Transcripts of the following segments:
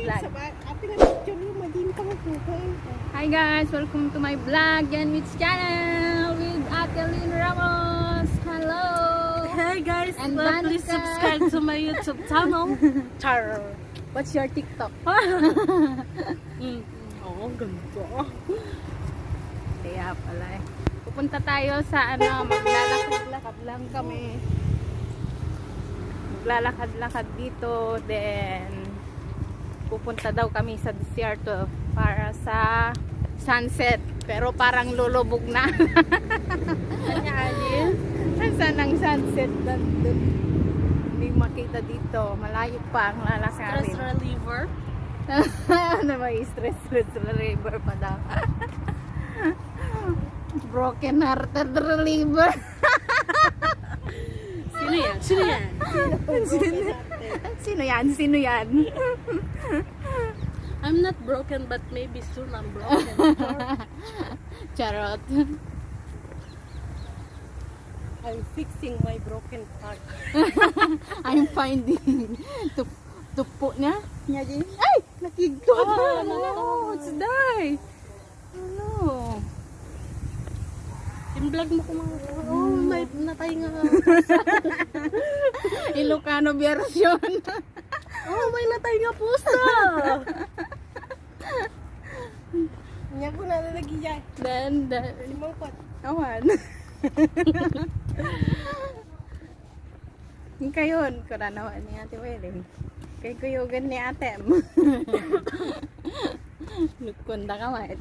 vlog. Hi guys, welcome to my vlog, Jhenmitch channel with Ate Lynramos. Hello. Hey guys, And please Danica. subscribe to my YouTube channel. What's your TikTok? Oh, ganda. Kaya pala eh. Pupunta tayo sa maglalakad-lakad lang kami. Maglalakad-lakad dito, then pupunta daw kami sa desierto para sa sunset. Pero parang lulubog na. Saan ang sunset? Nandun. Hindi makita dito. Malayo pa ang lalakarin. Stress reliever. Ano ba yung stress reliever pa daw? Broken hearted reliever. Sino yan? Sino yan? Sino yan? Sino yan? I'm not broken, but maybe soon I'm broken. Charot. I'm fixing my broken heart. I'm finding tupo niya. Ay! Nakigod! no. It's die! Ano? In-vlog mo ko mga... Oh, may natay nga. Ilocano version. Oh, may natay nga pusa. Nya ko na lalagi yan. Then, Limang pot. awan. Yung kayon, kuranawan ni Ate Wedding. Kay kuyugan ni Ate. Nagkunda ka mait.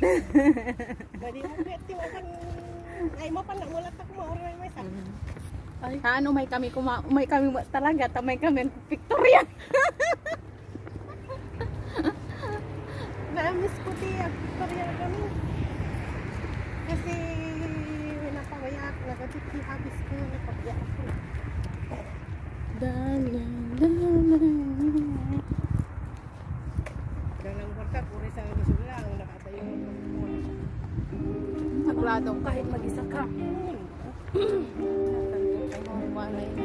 Badi mo pwede mo kan ay mo pa na mulat ako maoray may sa. Ay, ano may kami talaga, tamay kami Victoria. Na-miss ko tiyak Victoria kami. Kasi napawayak nagatiti habis ko napagya ako. Dalang warta puri sa gusulang nakatayo ko. Nagladong Kahit mag-isa ka. walay na.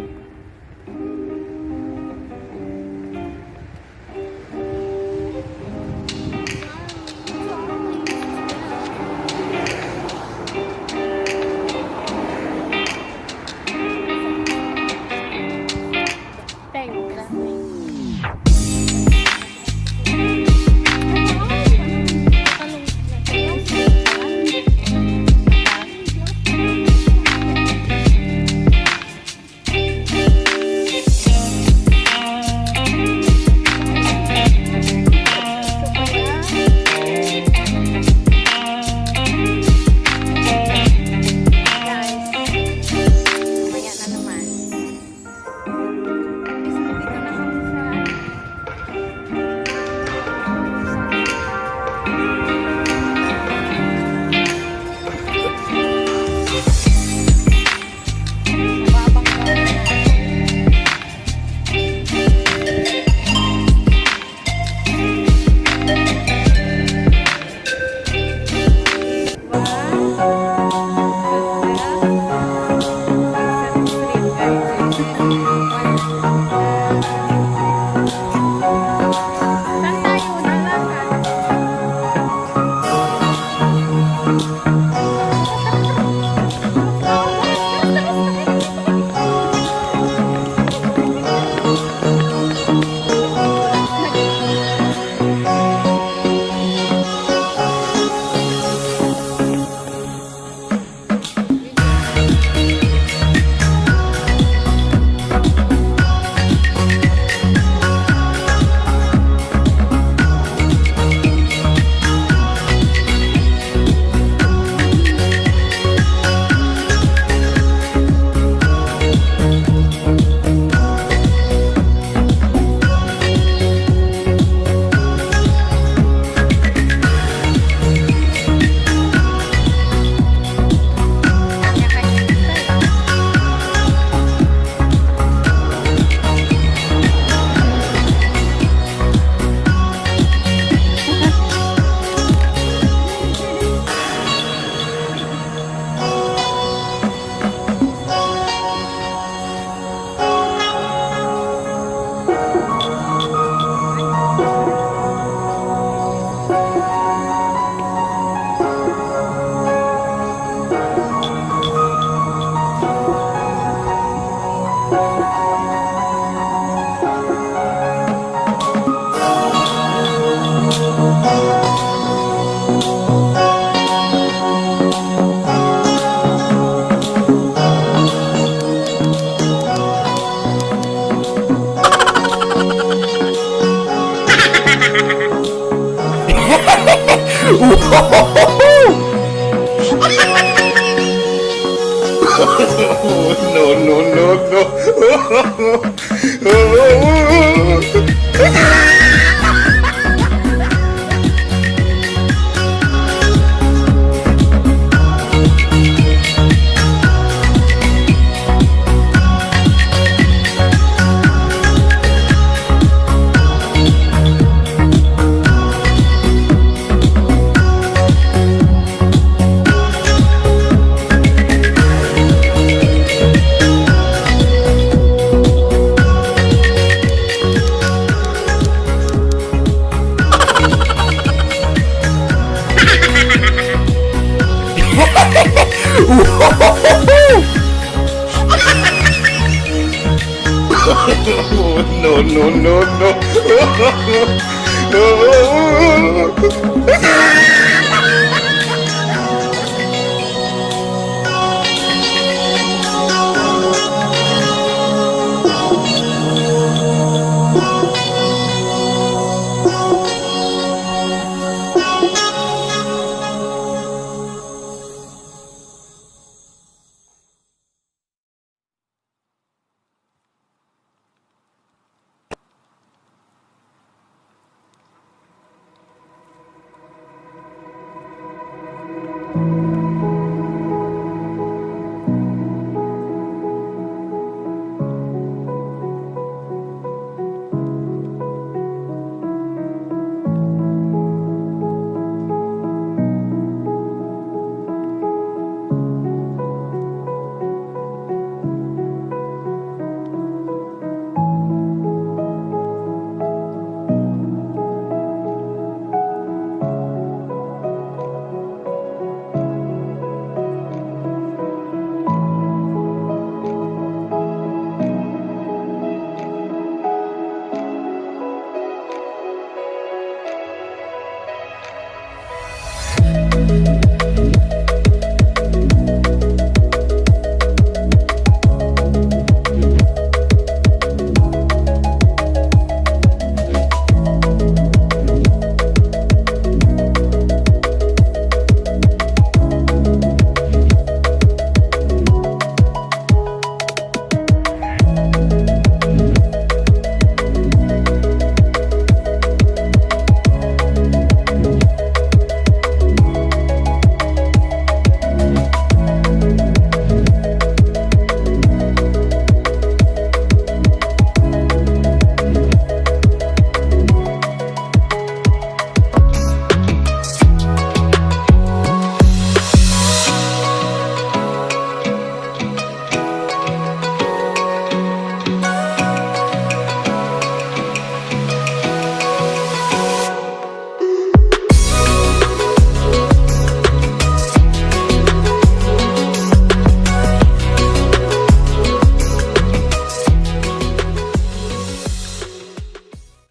Oh,